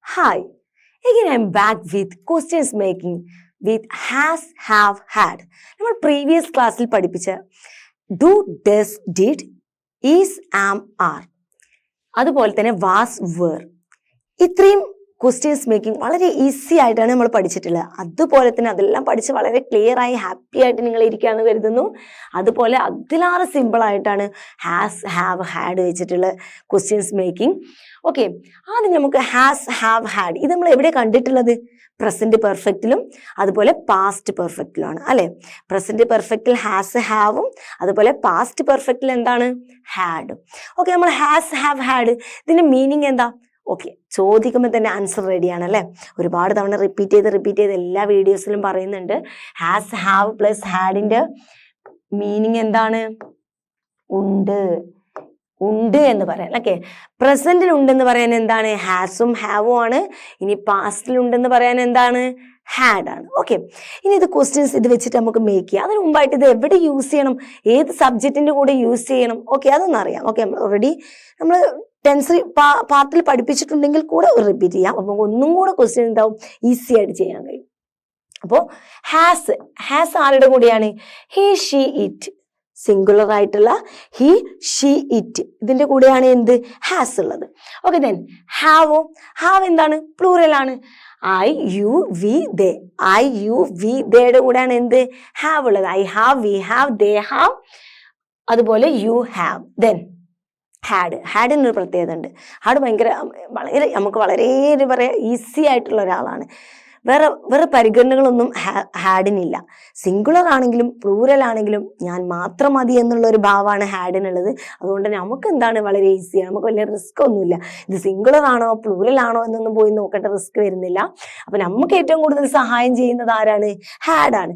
Hi, again I'm back with questions making with has, have, had. നമ്മൾ previous ക്ലാസ്സിൽ പഠിപ്പിച്ച do, does, did, is, am, are, അതുപോലെ തന്നെ was, were, ഇത്രയും questions making വളരെ easy ആയിട്ടാണ് നമ്മൾ പഠിച്ചിട്ടുള്ളത്. അതുപോലെ തന്നെ അതെല്ലാം പഠിച്ച് വളരെ ക്ലിയർ ആയി ഹാപ്പി ആയിട്ട് നിങ്ങൾ ഇരിക്കുകയെന്ന് കരുതുന്നു. അതുപോലെ അതിലാറ് സിമ്പിൾ ആയിട്ടാണ് ഹാസ്, ഹാവ്, ഹാഡ് വെച്ചിട്ടുള്ള ക്വസ്റ്റ്യൻസ് മേക്കിംഗ്. ഓക്കെ, ആദ്യം നമുക്ക് ഹാസ്, ഹാവ്, ഹാഡ് ഇത് നമ്മൾ എവിടെ കണ്ടിട്ടുള്ളത്? പ്രസന്റ് പെർഫെക്റ്റിലും അതുപോലെ പാസ്റ്റ് പെർഫെക്റ്റിലുമാണ് അല്ലെ. പ്രസന്റ് പെർഫെക്റ്റിൽ ഹാസ്, ഹാവും, അതുപോലെ പാസ്റ്റ് പെർഫെക്റ്റിൽ എന്താണ്? ഹാഡും. ഓക്കെ, നമ്മൾ ഹാസ്, ഹാവ്, ഹാഡ് ഇതിന്റെ മീനിങ് എന്താ? ഓക്കെ, ചോദിക്കുമ്പോൾ തന്നെ ആൻസർ റെഡിയാണ് അല്ലേ. ഒരുപാട് തവണ റിപ്പീറ്റ് ചെയ്ത് എല്ലാ വീഡിയോസിലും പറയുന്നുണ്ട്. ഹാസ്, ഹാവ് പ്ലസ് ഹാഡിന്റെ മീനിങ് എന്താണ്? ഉണ്ട് എന്ന് പറയാൻ. ഓക്കെ, പ്രസന്റിൽ ഉണ്ടെന്ന് പറയാൻ എന്താണ്? ഹാസും ഹാവും ആണ്. ഇനി പാസ്റ്റിൽ ഉണ്ടെന്ന് പറയാൻ എന്താണ്? ഹാഡ് ആണ്. ഓക്കെ, ഇനി ഇത് ക്വസ്റ്റ്യൻസ് ഇത് വെച്ചിട്ട് നമുക്ക് മേക്ക് ചെയ്യാം. അതിന് മുമ്പായിട്ട് ഇത് എവിടെ യൂസ് ചെയ്യണം, ഏത് സബ്ജക്റ്റിന്റെ കൂടെ യൂസ് ചെയ്യണം, ഓക്കെ അതൊന്നും അറിയാം. ഓക്കെ, ഓൾറെഡി നമ്മൾ ടെൻസ് പാർട്ടിൽ പഠിപ്പിച്ചിട്ടുണ്ടെങ്കിൽ കൂടെ റിപ്പീറ്റ് ചെയ്യാം. അപ്പം ഒന്നും കൂടെ ക്വസ്റ്റ്യൻ എന്താവും, ഈസി ആയിട്ട് ചെയ്യാൻ കഴിയും. അപ്പോൾ ഹാസ് ആരുടെ കൂടെയാണ്? He, she, it. സിംഗുലർ ആയിട്ടുള്ള ഹി, ഷീ, ഇറ്റ് ഇതിന്റെ കൂടെയാണ് എന്ത്? ഹാസ് ഉള്ളത്. ഓക്കെ, ദെൻ ഹാവ് എന്താണ്? പ്ലൂറൽ ആണ്. I, you, we, they. I, you, we, ദേയുടെ കൂടെയാണ് എന്ത്? ഹാവ് ഉള്ളത്. I have, we have, they have, അതുപോലെ യു ഹാവ്. ദെൻ ഹാഡിനൊരു പ്രത്യേകത ഉണ്ട്. ഹാഡ് വളരെ നമുക്ക് വളരെ എന്താ പറയുക ഈസി ആയിട്ടുള്ള ഒരാളാണ്. വേറെ പരിഗണനകളൊന്നും ഹാഡിനില്ല. സിംഗുലർ ആണെങ്കിലും പ്ലൂറൽ ആണെങ്കിലും ഞാൻ മാത്രം മതി എന്നുള്ള ഒരു ഭാവമാണ് ഹാഡിനുള്ളത്. അതുകൊണ്ട് നമുക്ക് എന്താണ് വളരെ ഈസിയാണ്, നമുക്ക് വലിയ റിസ്ക് ഒന്നുമില്ല. ഇത് സിംഗുലർ ആണോ പ്ലൂറൽ ആണോ എന്നൊന്നും പോയി നോക്കേണ്ട റിസ്ക് വരുന്നില്ല. അപ്പൊ നമുക്ക് ഏറ്റവും കൂടുതൽ സഹായം ചെയ്യുന്നത് ആരാണ്? ഹാഡാണ്.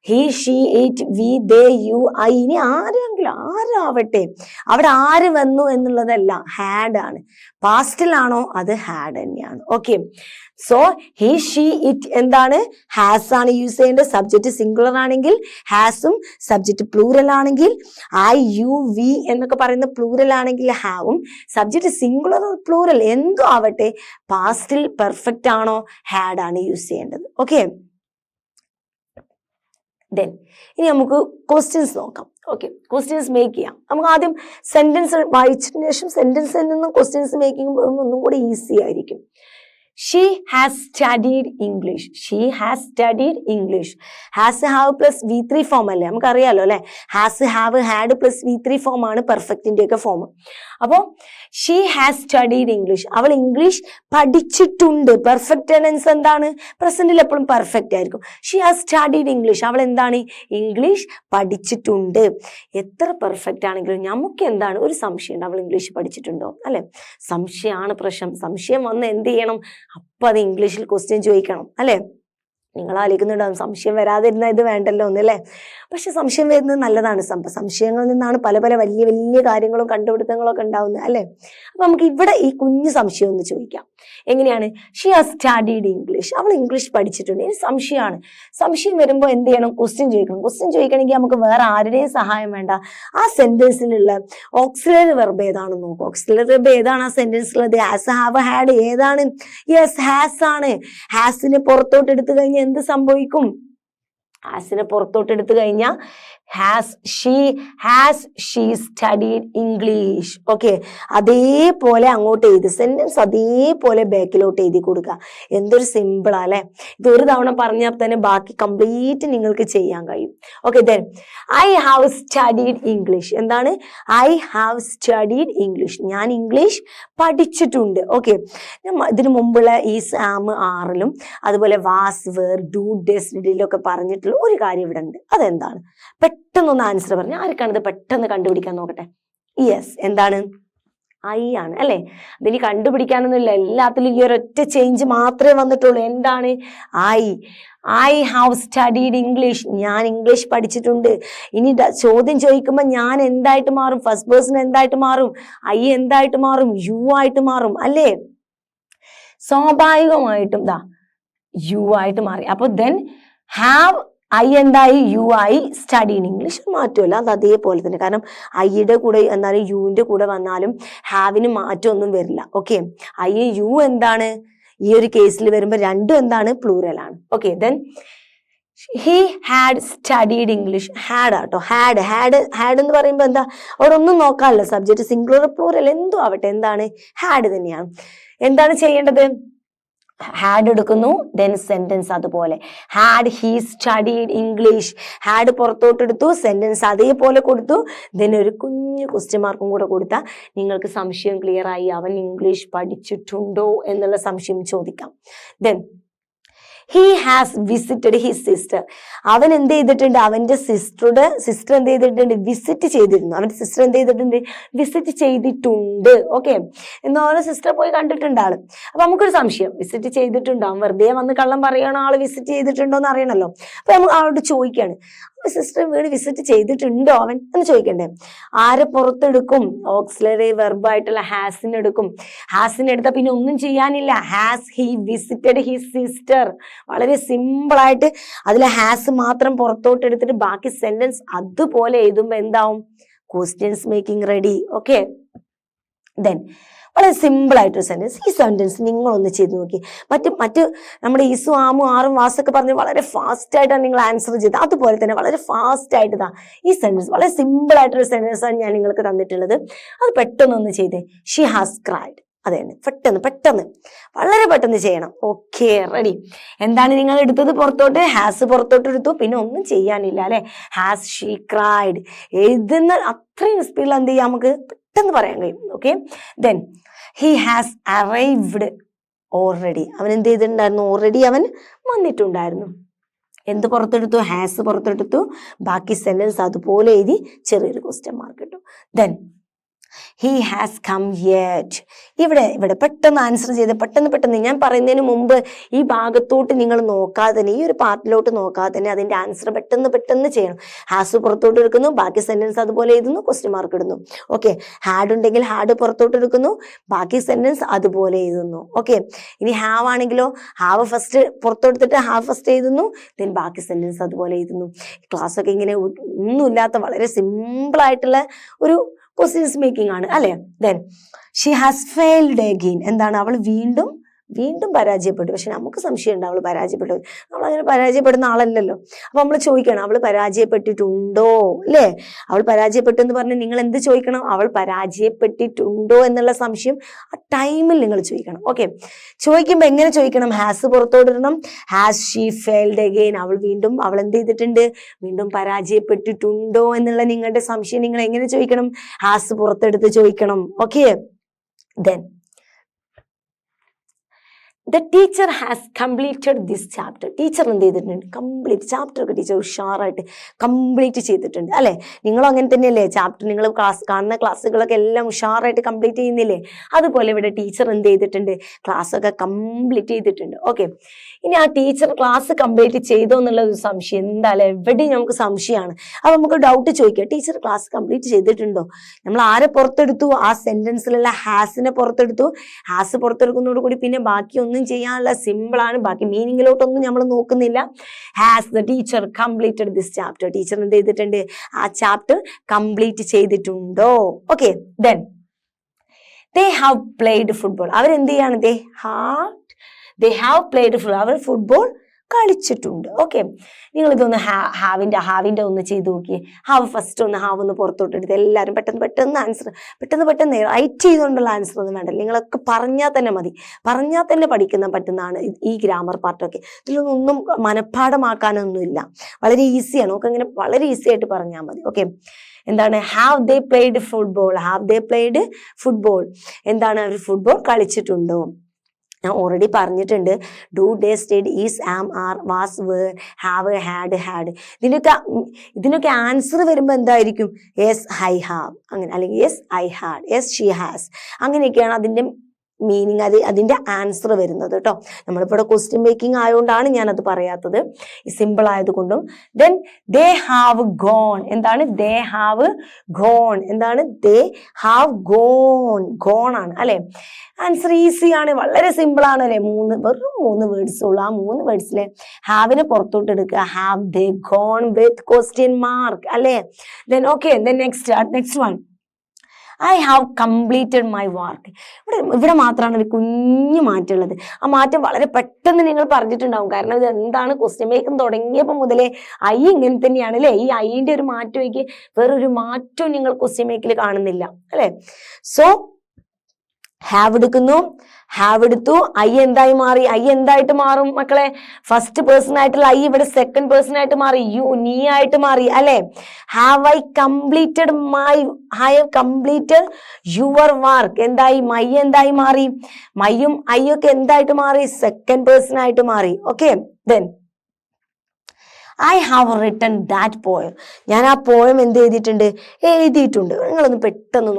He, she, it, we, they, you, I. ഇനി ആരാവട്ടെ അവിടെ ആര് വന്നു എന്നുള്ളതല്ല, ഹാഡാണ്. പാസ്റ്റിലാണോ അത് ഹാഡ് തന്നെയാണ്. Okay, so he, she, it എന്താണ്? ഹാസ് ആണ് യൂസ് ചെയ്യേണ്ടത്. സബ്ജക്റ്റ് സിംഗുലർ ആണെങ്കിൽ ഹാസും, സബ്ജക്റ്റ് പ്ലൂറൽ ആണെങ്കിൽ ഐ, യു, വി എന്നൊക്കെ പറയുന്ന പ്ലൂറൽ ആണെങ്കിൽ ഹാവും, സബ്ജക്റ്റ് സിംഗുലർ പ്ലൂറൽ എന്തോ ആവട്ടെ പാസ്റ്റിൽ പെർഫെക്റ്റ് ആണോ ഹാഡാണ് യൂസ് ചെയ്യേണ്ടത്. ഓക്കെ, ദെൻ ഇനി നമുക്ക് ക്വസ്റ്റ്യൻസ് നോക്കാം. ഓക്കെ, ക്വസ്റ്റ്യൻസ് മേക്ക് ചെയ്യാം. നമുക്ക് ആദ്യം സെന്റൻസ് വായിച്ചതിന് ശേഷം സെന്റൻസിൽ നിന്നും ക്വസ്റ്റ്യൻസ് മേക്കിംഗ് ഒന്നും കൂടി ഈസി ആയിരിക്കും. She has studied English. She has studied English. Has, have plus V3 form അല്ലേ, നമുക്കറിയാലോ അല്ലെ. Has, have, had plus V3 form ആണ് പെർഫെക്റ്റിന്റെ ഒക്കെ ഫോം. അപ്പോൾ ഷീ ഹാസ് സ്റ്റഡീഡ് ഇംഗ്ലീഷ്, അവൾ ഇംഗ്ലീഷ് പഠിച്ചിട്ടുണ്ട്. പെർഫെക്റ്റ് ടെൻസ് എന്താണ്? പ്രസന്റിൽ എപ്പോഴും പെർഫെക്റ്റ് ആയിരിക്കും. ഷീ ഹാസ് സ്റ്റഡീഡ് ഇംഗ്ലീഷ്, അവൾ എന്താണ്? ഇംഗ്ലീഷ് പഠിച്ചിട്ടുണ്ട്. എത്ര പെർഫെക്റ്റ് ആണെങ്കിലും നമുക്ക് എന്താണ് ഒരു സംശയം ഉണ്ട്, അവൾ ഇംഗ്ലീഷ് പഠിച്ചിട്ടുണ്ടോ അല്ലെ. സംശയമാണ് പ്രശ്നം. സംശയം വന്ന് എന്ത് ചെയ്യണം? അപ്പൊ അത് ഇംഗ്ലീഷിൽ ക്വസ്റ്റ്യൻ ചോദിക്കണം അല്ലെ. നിങ്ങൾ ആലോചിക്കുന്നുണ്ടാവും സംശയം വരാതിരുന്ന ഇത് വേണ്ടല്ലോ എന്നല്ലേ. പക്ഷെ സംശയം വരുന്നത് നല്ലതാണ്. സംശയങ്ങളിൽ നിന്നാണ് പല വലിയ വലിയ കാര്യങ്ങളും കണ്ടുപിടുത്തങ്ങളും ഒക്കെ ഉണ്ടാവുന്നത് അല്ലെ. അപ്പൊ നമുക്ക് ഇവിടെ ഈ കുഞ്ഞു സംശയം ഒന്ന് ചോദിക്കാം. എങ്ങനെയാണ്? ഷീ ഹാസ് സ്റ്റഡീഡ് ഇംഗ്ലീഷ്, അവൾ ഇംഗ്ലീഷ് പഠിച്ചിട്ടുണ്ട്. ഇനി സംശയമാണ്. സംശയം വരുമ്പോൾ എന്ത് ചെയ്യണം? ക്വസ്റ്റ്യൻ ചോദിക്കണം. ക്വസ്റ്റ്യൻ ചോദിക്കണമെങ്കിൽ നമുക്ക് വേറെ ആരുടെയും സഹായം വേണ്ട. ആ സെന്റൻസിലുള്ള ഓക്സിലറി വെർബ് ഏതാണെന്ന് നോക്കും. ഓക്സിലറി വെർബ് ഏതാണ് ആ സെന്റൻസിലുള്ളത്? ഹാസ്, ഹാവ്, ഹാഡ് ഏതാണ്? യെസ്, ഹാസ് ആണ്. ഹാസിനെ പുറത്തോട്ട് എടുത്തു കഴിഞ്ഞാൽ എന്ത് സംഭവിക്കും? ഹാസിനെ പുറത്തോട്ട് എടുത്തു കഴിഞ്ഞാൽ has she studied English. Okay, അതേപോലെ അങ്ങോട്ട് എഴുതി സെന്റൻസ് അതേപോലെ ബാക്കിലോട്ട് എഴുതി കൊടുക്കുക. എന്തൊരു സിമ്പിളാ അല്ലെ. ഇത് ഒരു തവണ പറഞ്ഞാൽ തന്നെ ബാക്കി കംപ്ലീറ്റ് നിങ്ങൾക്ക് ചെയ്യാൻ കഴിയും. Okay, then I have studied English എന്താണ്? ഐ ഹാവ് സ്റ്റഡീഡ് ഇംഗ്ലീഷ്, ഞാൻ ഇംഗ്ലീഷ് പഠിച്ചിട്ടുണ്ട്. ഓക്കെ, ഇതിനു മുമ്പുള്ള ഈസ്, ആം, ആറിലും അതുപോലെ വാസ്, വേർ, ഡു, ഡസ്, ഡിഡിലൊക്കെ പറഞ്ഞിട്ടുള്ള ഒരു കാര്യം ഇവിടെ ഉണ്ട്. അതെന്താണ്? പെട്ടെന്നൊന്ന് ആൻസർ പറഞ്ഞു. ആർക്കാണിത് പെട്ടെന്ന് കണ്ടുപിടിക്കാൻ നോക്കട്ടെ. യെസ്, എന്താണ്? ഐ ആണ് അല്ലെ. അതിനി കണ്ടുപിടിക്കാനൊന്നുമില്ല, എല്ലാത്തിലും ഈ ഒരൊറ്റ ചേഞ്ച് മാത്രമേ വന്നിട്ടുള്ളൂ. എന്താണ്? ഐ ഹാവ് സ്റ്റഡീഡ് ഇംഗ്ലീഷ്, ഞാൻ ഇംഗ്ലീഷ് പഠിച്ചിട്ടുണ്ട്. ഇനി ചോദ്യം ചോദിക്കുമ്പോൾ ഞാൻ എന്തായിട്ട് മാറും? ഫസ്റ്റ് പേഴ്സൺ എന്തായിട്ട് മാറും? ഐ എന്തായിട്ട് മാറും? യു ആയിട്ട് മാറും അല്ലേ. സ്വാഭാവികമായിട്ടും യു ആയിട്ട് മാറി. അപ്പൊ ദെൻ ഹാവ് ഐ എന്തായി? യു ആയി. സ്റ്റഡി ഇൻ ഇംഗ്ലീഷ് മാറ്റമല്ല, അത് അതേപോലെ തന്നെ. കാരണം ഐയുടെ കൂടെ എന്നാലും യുവിന്റെ കൂടെ വന്നാലും ഹാവിന് മാറ്റമൊന്നും വരില്ല. ഓക്കെ, ഐ യു എന്താണ്? ഈ ഒരു കേസിൽ വരുമ്പോൾ രണ്ടും എന്താണ്? പ്ലൂറൽ ആണ്. Okay, then he had studied English. Had ആട്ടോ, ഹാഡ് ഹാഡ് ഹാഡ് എന്ന് പറയുമ്പോൾ എന്താ, അവിടെ ഒന്നും നോക്കാമല്ലോ, സബ്ജക്റ്റ് സിംഗുലർ പ്ലൂറൽ എന്തോ ആവട്ടെ, എന്താണ്? ഹാഡ് തന്നെയാണ്. എന്താണ് ചെയ്യേണ്ടത്? ഹാഡ് എടുക്കുന്നു, ദെൻ സെന്റൻസ് അതുപോലെ. Had he studied English. Had പുറത്തോട്ടെടുത്തു, സെന്റൻസ് അതേപോലെ കൊടുത്തു, ദെൻ ഒരു കുഞ്ഞു ക്വസ്റ്റ്യൻ മാർക്കും കൂടെ കൊടുത്താൽ നിങ്ങൾക്ക് സംശയം ക്ലിയർ ആയി. അവൻ ഇംഗ്ലീഷ് പഠിച്ചിട്ടുണ്ടോ എന്നുള്ള സംശയം ചോദിക്കാം. Then he has visited his sister. അവൻ എന്ത് ചെയ്തിട്ടുണ്ട്? അവന്റെ സിസ്റ്റർ എന്ത് ചെയ്തിട്ടുണ്ട്? വിസിറ്റ് ചെയ്തിരുന്നു. അവന്റെ സിസ്റ്റർ എന്ത് ചെയ്തിട്ടുണ്ട്? വിസിറ്റ് ചെയ്തിട്ടുണ്ട്. ഓക്കെ, എന്നാലും സിസ്റ്റർ പോയി കണ്ടിട്ടുണ്ട് ആള്. അപ്പൊ നമുക്കൊരു സംശയം, വിസിറ്റ് ചെയ്തിട്ടുണ്ടോ? അവൻ വെറുതെ വന്ന് കള്ളം പറയണോ, ആള് വിസിറ്റ് ചെയ്തിട്ടുണ്ടോ എന്ന് അറിയണല്ലോ. അപ്പൊ നമുക്ക് ആളോട് ചോദിക്കാണ്, സിസ്റ്റർ വീട് വിസിറ്റ് ചെയ്തിട്ടുണ്ടോ അവൻ എന്ന് ചോദിക്കണ്ടേ? ആരെ പുറത്തെടുക്കും? ഓക്സിലറി വെർബായിട്ടുള്ള ഹാസിന് എടുക്കും. ഹാസിന് എടുത്താൽ പിന്നെ ഒന്നും ചെയ്യാനില്ല. Has he visited his sister. വളരെ സിമ്പിൾ ആയിട്ട് അതിലെ ഹാസ് മാത്രം പുറത്തോട്ട് എടുത്തിട്ട് ബാക്കി സെന്റൻസ് അതുപോലെ എഴുതുമ്പോ എന്താവും? Questions making ready. Okay, then വളരെ സിമ്പിൾ ആയിട്ടൊരു സെന്റൻസ്. ഈ സെന്റൻസ് നിങ്ങളൊന്ന് ചെയ്ത് നോക്കി. മറ്റ് നമ്മുടെ ഈസു ആമു ആറും വാസൊക്കെ പറഞ്ഞ് വളരെ ഫാസ്റ്റ് ആയിട്ടാണ് നിങ്ങൾ ആൻസർ ചെയ്തത്. അതുപോലെ തന്നെ വളരെ ഫാസ്റ്റ് ആയിട്ട് ഈ സെന്റൻസ് വളരെ സിമ്പിൾ ആയിട്ടൊരു സെന്റൻസ് ആണ് ഞാൻ നിങ്ങൾക്ക് തന്നിട്ടുള്ളത്. അത് പെട്ടെന്നൊന്ന് ചെയ്തേ. She has cried. അതെ, പെട്ടെന്ന് വളരെ പെട്ടെന്ന് ചെയ്യണം. Okay, ready. എന്താണ് നിങ്ങൾ എടുത്തത്? പുറത്തോട്ട് ഹാസ് പുറത്തോട്ട് എടുത്തു, പിന്നെ ഒന്നും ചെയ്യാനില്ല അല്ലെ. ഹാസ് ഷീ ക്രൈഡ് എഴുതുന്ന അത്രയും സ്പീഡിൽ എന്ത് ചെയ്യാം? നമുക്ക് പെട്ടെന്ന് പറയാൻ കഴിയും. Okay, then he has arrived already. അവൻ എന്ത് ചെയ്തിട്ടുണ്ടായിരുന്നു? ഓൾറെഡി അവൻ വന്നിട്ടുണ്ടായിരുന്നു. എന്ത് പുറത്തെടുത്തു? ഹാസ് പുറത്തെടുത്തു, ബാക്കി സെന്റൻസ് അതുപോലെ എഴുതി ചെറിയൊരു ക്വസ്റ്റ്യൻ മാർക്ക് ഇട്ടു. Then he has come yet. ഇവിടെ പെട്ടെന്ന് ആൻസർ ചെയ്ത് പെട്ടെന്ന് ഞാൻ പറയുന്നതിന് മുമ്പ് ഈ ഭാഗത്തോട്ട് നിങ്ങൾ നോക്കാതെ തന്നെ, ഈ ഒരു പാർട്ടിലോട്ട് നോക്കാതെ തന്നെ അതിന്റെ ആൻസർ പെട്ടെന്ന് ചെയ്യണം. ഹാസ് പുറത്തോട്ട് എടുക്കുന്നു, ബാക്കി സെന്റൻസ് അതുപോലെ എഴുതുന്നു, ക്വസ്റ്റ്യൻ മാർക്ക് ഇടുന്നു. ഓക്കെ, ഹാഡ് ഉണ്ടെങ്കിൽ ഹാഡ് പുറത്തോട്ട് എടുക്കുന്നു, ബാക്കി സെന്റൻസ് അതുപോലെ എഴുതുന്നു. ഓക്കെ, ഇനി ഹാവ് ആണെങ്കിലോ ഹാവ് ഫസ്റ്റ് പുറത്തെടുത്തിട്ട് ഹാവ് ഫസ്റ്റ് എഴുതുന്നു, ദെൻ ബാക്കി സെന്റൻസ് അതുപോലെ എഴുതുന്നു. ക്ലാസ് ഒക്കെ ഇങ്ങനെ ഒന്നുമില്ലാത്ത വളരെ സിമ്പിൾ ആയിട്ടുള്ള ഒരു ക്വസ്റ്റ്യൻസ് മേക്കിംഗ് ആണ് അല്ലെ. Then she has failed again. എന്താണ്? അവൾ വീണ്ടും പരാജയപ്പെട്ടു. പക്ഷെ നമുക്ക് സംശയം ഉണ്ട് അവൾ പരാജയപ്പെട്ടു. നമ്മളങ്ങനെ പരാജയപ്പെടുന്ന ആളല്ലല്ലോ. അപ്പൊ നമ്മൾ ചോദിക്കണം, അവൾ പരാജയപ്പെട്ടിട്ടുണ്ടോ അല്ലേ? അവൾ പരാജയപ്പെട്ടു എന്ന് പറഞ്ഞ് നിങ്ങൾ എന്ത് ചോദിക്കണം? അവൾ പരാജയപ്പെട്ടിട്ടുണ്ടോ എന്നുള്ള സംശയം ആ ടൈമിൽ നിങ്ങൾ ചോദിക്കണം. ഓക്കെ, ചോദിക്കുമ്പോൾ എങ്ങനെ ചോദിക്കണം? ഹാസ് പുറത്തോട്ടിടണം. Has she failed again. അവൾ എന്ത് ചെയ്തിട്ടുണ്ട്? വീണ്ടും പരാജയപ്പെട്ടിട്ടുണ്ടോ എന്നുള്ള നിങ്ങളുടെ സംശയം നിങ്ങൾ എങ്ങനെ ചോദിക്കണം? ഹാസ് പുറത്തെടുത്ത് ചോദിക്കണം. Okay, then the teacher has completed this chapter. Teacher എന്ത് ചെയ്തിട്ടുണ്ട്? കംപ്ലീറ്റ് ചാപ്റ്റർ ഒക്കെ ടീച്ചർ ഉഷാറായിട്ട് കംപ്ലീറ്റ് ചെയ്തിട്ടുണ്ട് അല്ലെ. നിങ്ങളും അങ്ങനെ തന്നെയല്ലേ? ചാപ്റ്റർ നിങ്ങൾ കാണുന്ന ക്ലാസ്സുകളൊക്കെ എല്ലാം ഉഷാറായിട്ട് കംപ്ലീറ്റ് ചെയ്യുന്നില്ലേ? അതുപോലെ ഇവിടെ ടീച്ചർ എന്ത് ചെയ്തിട്ടുണ്ട്? ക്ലാസ് ഒക്കെ കംപ്ലീറ്റ് ചെയ്തിട്ടുണ്ട്. ഓക്കെ, ഇനി ആ ടീച്ചർ ക്ലാസ് കംപ്ലീറ്റ് ചെയ്തോ എന്നുള്ള ഒരു സംശയം എന്തായാലും എവിടെയും നമുക്ക് സംശയമാണ്. അപ്പൊ നമുക്ക് ഡൗട്ട് ചോദിക്കാം, ടീച്ചർ ക്ലാസ് കംപ്ലീറ്റ് ചെയ്തിട്ടുണ്ടോ? നമ്മൾ ആരെ പുറത്തെടുത്തു? ആ സെന്റൻസിലുള്ള ഹാസിനെ പുറത്തെടുത്തു. ഹാസ് പുറത്തെടുക്കുന്നതോടുകൂടി പിന്നെ ബാക്കി ഒന്നും ചെയ്യാനുള്ള സിമ്പിൾ ആണ്. ബാക്കി മീനിങ്ങിലോട്ടൊന്നും നമ്മൾ നോക്കുന്നില്ല. Has the teacher completed this chapter. Teacher എന്ത് ചെയ്തിട്ടുണ്ട്? ആ ചാപ്റ്റർ കംപ്ലീറ്റ് ചെയ്തിട്ടുണ്ടോ? Okay, then they have played football. അവരെന്ത് ചെയ്യാണ്? they have played football. അവർ ഫുട്ബോൾ കളിച്ചിട്ടുണ്ട്. ഓക്കെ, നിങ്ങൾ ഇതൊന്ന് ഹാവിന്റെ ഒന്ന് ചെയ്ത് നോക്കിയേ. ഹാവ് ഫസ്റ്റ് ഹാവ് ഒന്ന് പുറത്തോട്ടെടുത്ത് എല്ലാവരും പെട്ടെന്ന് ആൻസർ പെട്ടെന്ന് റൈറ്റ് ചെയ്തുകൊണ്ടുള്ള ആൻസർ ഒന്നും വേണ്ട. നിങ്ങളൊക്കെ പറഞ്ഞാൽ തന്നെ മതി. പറഞ്ഞാൽ തന്നെ പറ്റുന്നതാണ് ഈ ഗ്രാമർ പാർട്ടൊക്കെ. ഇതിലൊന്നും മനഃപ്പാഠമാക്കാനൊന്നുമില്ല. വളരെ ഈസിയാണ്. നമുക്ക് അങ്ങനെ വളരെ ഈസി ആയിട്ട് പറഞ്ഞാൽ മതി. ഓക്കെ, എന്താണ്? Have they played football. എന്താണ്? അവർ ഫുട്ബോൾ കളിച്ചിട്ടുണ്ടോ? ഞാൻ ഓൾറെഡി പറഞ്ഞിട്ടുണ്ട്. Do, does, did, is, am, are, was, were, have, had. ഇതിനൊക്കെ ആൻസർ വരുമ്പോൾ എന്തായിരിക്കും? യെസ് ഐ ഹാവ്, അങ്ങനെ, അല്ലെങ്കിൽ yes I had, yes she has, അങ്ങനെയൊക്കെയാണ് അതിന്റെ മീനിങ്, അതിന്റെ ആൻസർ വരുന്നത് കേട്ടോ. നമ്മളിപ്പോൾ ക്വസ്റ്റ്യൻ മേക്കിംഗ് ആയതുകൊണ്ടാണ് ഞാൻ അത് പറയാത്തത്, സിമ്പിൾ ആയതുകൊണ്ടും. Then they have gone. എന്താണ്? They have gone. എന്താണ്? ദേ ഹാവ് ഗോൺ ആണ് അല്ലെ. ആൻസർ ഈസി ആണ്, വളരെ സിമ്പിൾ ആണ് അല്ലെ. വെറും 3 വേർഡ്സ് ഉള്ളു. ആ 3 വേർഡ്സിലെ ഹാവിനെ പുറത്തോട്ട് എടുക്കുക. Have they gone with question mark അല്ലെ. Then okay, then next one. I have completed my work. ഇവിടെ മാത്രമാണ് ഒരു കുഞ്ഞു മാറ്റമുള്ളത്. ആ മാറ്റം വളരെ പെട്ടെന്ന് നിങ്ങൾ പറഞ്ഞിട്ടുണ്ടാവും. കാരണം ഇത് എന്താണ്, ക്വസ്റ്റ്യൻ മേക്കിംഗ് തുടങ്ങിയപ്പോൾ മുതലേ ഐ ഇങ്ങനെ തന്നെയാണ് അല്ലെ. ഈ ഐന്റെ ഒരു മാറ്റമേക്ക് വേറൊരു മാറ്റവും നിങ്ങൾ ക്വസ്റ്റ്യൻ മേക്കിൽ കാണുന്നില്ല അല്ലെ. സോ ഹാവ് എടുക്കുന്നു, ഹാവ് എടുത്തു, ഐ എന്തായി മാറി? ഐ എന്തായിട്ട് മാറും മക്കളെ? ഫസ്റ്റ് പേഴ്സൺ ആയിട്ടുള്ള ഐ ഇവിടെ സെക്കൻഡ് പേഴ്സൺ ആയിട്ട് മാറി, യു നീ ആയിട്ട് മാറി അല്ലെ. Have I completed your work എന്തായി? മൈ എന്തായി മാറി? മൈയും ഐ ഒക്കെ എന്തായിട്ട് മാറി? സെക്കൻഡ് പേഴ്സൺ ആയിട്ട് മാറി. Okay, then I have written that poem. ഞാൻ ആ പോയം എന്ത് ചെയ്തിട്ടുണ്ട്? എഴുതിയിട്ടുണ്ട്. നിങ്ങളൊന്ന് പെട്ടെന്ന്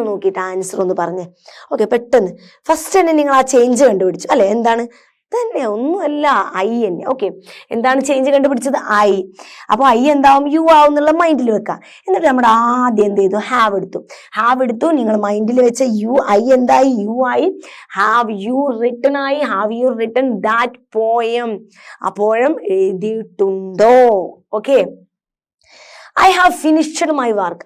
നോക്കിയിട്ട് ആൻസർ ഒന്ന് പറഞ്ഞേ. ഓക്കെ, പെട്ടെന്ന് ഫസ്റ്റ് തന്നെ നിങ്ങൾ ആ ചേഞ്ച് കണ്ടുപിടിച്ചു അല്ലെ. എന്താണ്? തന്നെ ഒന്നുമല്ല, ഐ തന്നെ. ഓക്കെ, എന്താണ് ചേഞ്ച് കണ്ടുപിടിച്ചത്? ഐ. അപ്പൊ ഐ എന്താവും? യു ആവും എന്നുള്ള മൈൻഡിൽ വെക്കാം. എന്നിട്ട് നമ്മുടെ ആദ്യം എന്ത് ചെയ്തു? ഹാവ് എടുത്തു. നിങ്ങൾ മൈൻഡിൽ വെച്ച യു, ഐ എന്തായി? യു ആയി. ഹാവ് യു റിട്ടൺ ആയി. Have you written that poem. ആ പോയം എഴുതിയിട്ടുണ്ടോ? Okay, I have finished my work.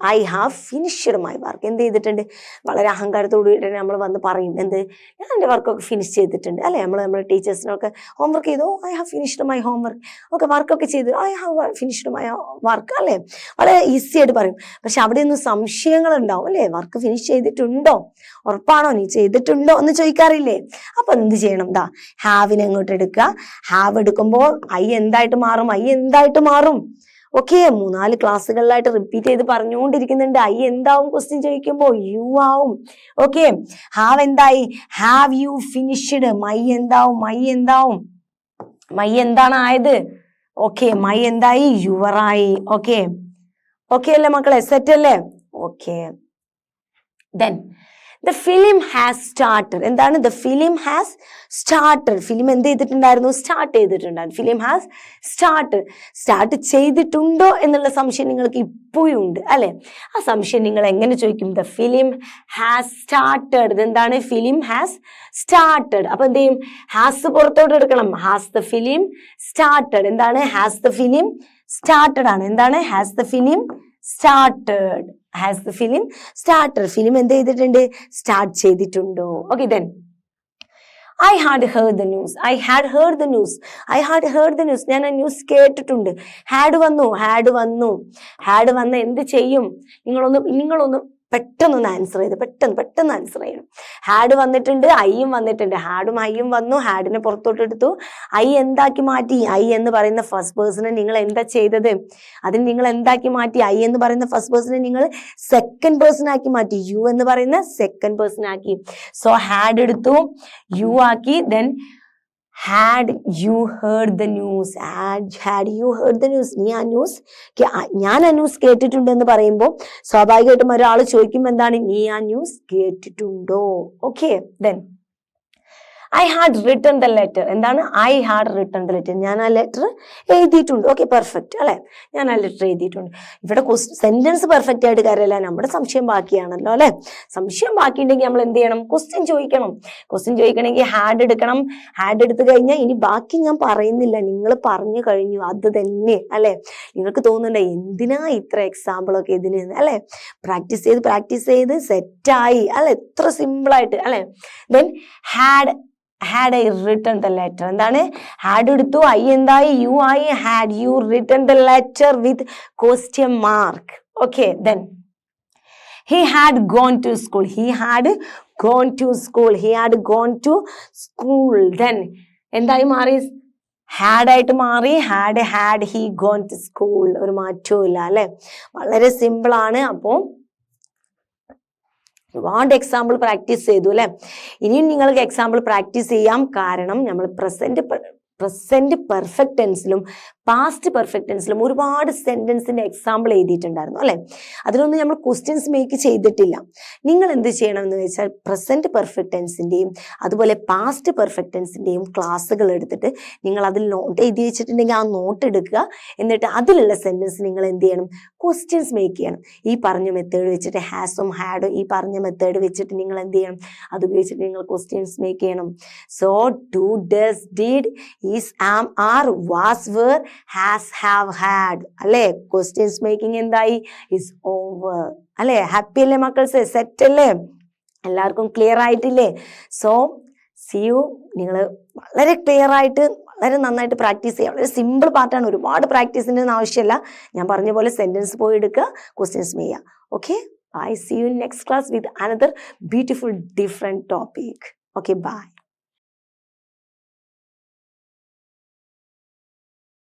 എന്ത് ചെയ്തിട്ടുണ്ട്? വളരെ അഹങ്കാരത്തോടു കൂടി നമ്മൾ വന്ന് പറയും, എന്ത്? ഞാൻ എൻ്റെ വർക്കൊക്കെ ഫിനിഷ് ചെയ്തിട്ടുണ്ട് അല്ലെ. നമ്മുടെ ടീച്ചേഴ്സിനൊക്കെ ഹോംവർക്ക് ചെയ്തു, I have finished my homework. Okay, വർക്കൊക്കെ ചെയ്തു, I have finished my work അല്ലെ. വളരെ ഈസി ആയിട്ട് പറയും. പക്ഷെ അവിടെ ഒന്നും സംശയങ്ങൾ ഉണ്ടാവും അല്ലെ. വർക്ക് ഫിനിഷ് ചെയ്തിട്ടുണ്ടോ? ഉറപ്പാണോ? നീ ചെയ്തിട്ടുണ്ടോ എന്ന് ചോദിക്കാറില്ലേ? അപ്പൊ എന്ത് ചെയ്യണം? ഹാവിനെ അങ്ങോട്ട് എടുക്കുക. ഹാവ് എടുക്കുമ്പോൾ ഐ എന്തായിട്ട് മാറും? ഓക്കെ, 3-4 ക്ലാസ്സുകളിലായിട്ട് റിപ്പീറ്റ് ചെയ്ത് പറഞ്ഞുകൊണ്ടിരിക്കുന്നുണ്ട്. ഐ എന്താവും ക്വസ്റ്റ്യൻ ചോദിക്കുമ്പോൾ? യു ആവും. ഓക്കെ, ഹാവ് എന്തായി? Have you finished. മൈ എന്താവും? മൈ എന്താണ് ആയത്? ഓക്കെ, മൈ എന്തായി? യുവറായി. ഓക്കെ അല്ലേ മക്കളെ? സെറ്റ് അല്ലേ? Okay, then the film has started. എന്താണ്? the film has started. Film എന്ത് ചെയ്തിട്ടുണ്ടായിരുന്നു? സ്റ്റാർട്ട് ചെയ്തിട്ടുണ്ടായിരുന്നു. ഫിലിം ഹാസ് സ്റ്റാർട്ട് ചെയ്തിട്ടുണ്ടോ എന്നുള്ള സംശയം നിങ്ങൾക്ക് ഇപ്പോഴും ഉണ്ട് അല്ലെ. ആ സംശയം നിങ്ങൾ എങ്ങനെ ചോദിക്കും? the film has started. എന്താണ്? Film has started. അപ്പൊ എന്ത് ചെയ്യും? ഹാസ് പുറത്തോട്ട് എടുക്കണം. Has the film started. എന്താണ്? ഹാസ് the film started ആണ്. എന്താണ്? Has the film started. Film എന്ത് ചെയ്തിട്ടുണ്ട്? സ്റ്റാർട്ട് ചെയ്തിട്ടുണ്ടോ? Okay, then I had heard the news. ഞാൻ ആ ന്യൂസ് കേട്ടിട്ടുണ്ട്. ഹാഡ് വന്ന് എന്ത് ചെയ്യും? നിങ്ങളൊന്ന് പെട്ടെന്ന് ആൻസർ ചെയ്യണം. ഹാഡ് വന്നിട്ടുണ്ട്, ഐയും വന്നിട്ടുണ്ട്. ഹാഡും ഐയും വന്നു. ഹാഡിനെ പുറത്തോട്ട് എടുത്തു. ഐ എന്താക്കി മാറ്റി? ഐ എന്ന് പറയുന്ന ഫസ്റ്റ് പേഴ്സണെ നിങ്ങൾ എന്താ ചെയ്തത്? അതിന് നിങ്ങൾ എന്താക്കി മാറ്റി? ഐ എന്ന് പറയുന്ന ഫസ്റ്റ് പേഴ്സണെ നിങ്ങൾ സെക്കൻഡ് പേഴ്സൺ ആക്കി മാറ്റി. യു എന്ന് പറയുന്ന സെക്കൻഡ് പേഴ്സൺ ആക്കി. സോ ഹാഡ് എടുത്തു, യു ആക്കി. Then had you heard the news? ഞാൻ ആ ന്യൂസ് കേട്ടിട്ടുണ്ടെന്ന് പറയുമ്പോൾ സ്വാഭാവികമായിട്ടും ഒരാൾ ചോദിക്കുമ്പോൾ എന്താണ്? നീ ആ ന്യൂസ് കേട്ടിട്ടുണ്ടോ? Okay, then I had written the letter. എന്താണ്? I had written the letter. ഞാൻ ആ ലെറ്റർ എഴുതിയിട്ടുണ്ട്. ഓക്കെ, പെർഫെക്റ്റ് അല്ലെ. ഞാൻ ആ ലെറ്റർ എഴുതിയിട്ടുണ്ട്. ഇവിടെ സെന്റൻസ് പെർഫെക്റ്റ് ആയിട്ട് കാര്യമല്ല, നമ്മുടെ സംശയം ബാക്കിയാണല്ലോ അല്ലെ. സംശയം ബാക്കിയുണ്ടെങ്കിൽ നമ്മൾ എന്ത് ചെയ്യണം? ക്വസ്റ്റ്യൻ ചോദിക്കണമെങ്കിൽ ഹാഡ് എടുക്കണം. ഹാഡ് എടുത്തു കഴിഞ്ഞാൽ ഇനി ബാക്കി ഞാൻ പറയുന്നില്ല, നിങ്ങൾ പറഞ്ഞു കഴിഞ്ഞു, അത് തന്നെ അല്ലെ. നിങ്ങൾക്ക് തോന്നുന്നുണ്ട് എന്തിനാ ഇത്ര എക്സാമ്പിളൊക്കെ ഇതിന് അല്ലെ. പ്രാക്ടീസ് ചെയ്ത് സെറ്റായി അല്ലെ. എത്ര സിമ്പിൾ ആയിട്ട് അല്ലെ. Then had I written the letter. എന്താണ്? ഹാഡ് എടുത്തു, ഐ എന്തായി? യു ആയി. had you written the letter with question mark. Okay, then he had gone to school. Then എന്തായി മാറി? ഹാഡ് ആയിട്ട് മാറി. had he gone to school. ഒരു മാറ്റവും ഇല്ല അല്ലെ. വളരെ സിമ്പിൾ ആണ്. അപ്പോ ഒരുപാട് എക്സാമ്പിൾ പ്രാക്ടീസ് ചെയ്തു അല്ലെ. ഇനിയും നിങ്ങൾക്ക് എക്സാമ്പിൾ പ്രാക്ടീസ് ചെയ്യാം. കാരണം നമ്മൾ പ്രസന്റ് പെർഫെക്റ്റ് ടെൻസിലും പാസ്റ്റ് പെർഫെക്റ്റ് ടെൻസിലും ഒരുപാട് സെന്റൻസിന്റെ എക്സാമ്പിൾ എഴുതിയിട്ടുണ്ടായിരുന്നു അല്ലെ. അതിലൊന്നും നമ്മൾ ക്വസ്റ്റ്യൻസ് മേക്ക് ചെയ്തിട്ടില്ല. നിങ്ങൾ എന്ത് ചെയ്യണം എന്ന് വെച്ചാൽ പ്രസന്റ് പെർഫെക്റ്റ് ടെൻസിന്റെയും അതുപോലെ പാസ്റ്റ് പെർഫെക്റ്റ് ടെൻസിന്റെയും ക്ലാസ്സുകൾ എടുത്തിട്ട് നിങ്ങൾ അതിൽ നോട്ട് എഴുതി വെച്ചിട്ടുണ്ടെങ്കിൽ ആ നോട്ട് എടുക്കുക. എന്നിട്ട് അതിലുള്ള സെന്റൻസ് നിങ്ങൾ എന്ത് ചെയ്യണം? ക്വസ്റ്റ്യൻസ് മേക്ക് ചെയ്യണം. ഈ പറഞ്ഞ മെത്തേഡ് വെച്ചിട്ട് ഹാസും ഹാഡും ഈ പറഞ്ഞ മെത്തേഡ് വെച്ചിട്ട് നിങ്ങൾ എന്ത് ചെയ്യണം? അത് ഉപയോഗിച്ചിട്ട് നിങ്ങൾ ക്വസ്റ്റ്യൻസ് മേക്ക് ചെയ്യണം. So do, does, did, is, am, are, was, were, has have had അല്ലേ? ക്വസ്റ്റ്യൻസ് മേക്കിംഗ് എന്തായി? ഇസ് ഓവർ അല്ലേ? ഹാപ്പി അല്ലേ മക്കൾസ്? സെറ്റ് അല്ലേ? എല്ലാവർക്കും ക്ലിയർ ആയിട്ടില്ലേ? So see you. നിങ്ങൾ വളരെ ക്ലിയർ ആയിട്ട് വളരെ നന്നായിട്ട് പ്രാക്ടീസ് ചെയ്യുക. വളരെ സിമ്പിൾ പാർട്ടാണ്, ഒരുപാട് പ്രാക്ടീസിൻ്റെ ഒന്നും ആവശ്യമില്ല. ഞാൻ പറഞ്ഞ പോലെ സെൻറ്റൻസ് പോയി എടുക്കുക, ക്വസ്റ്റ്യൻസ് ചെയ്യുക. Okay, I see you in next class with another beautiful different topic. Okay, bye.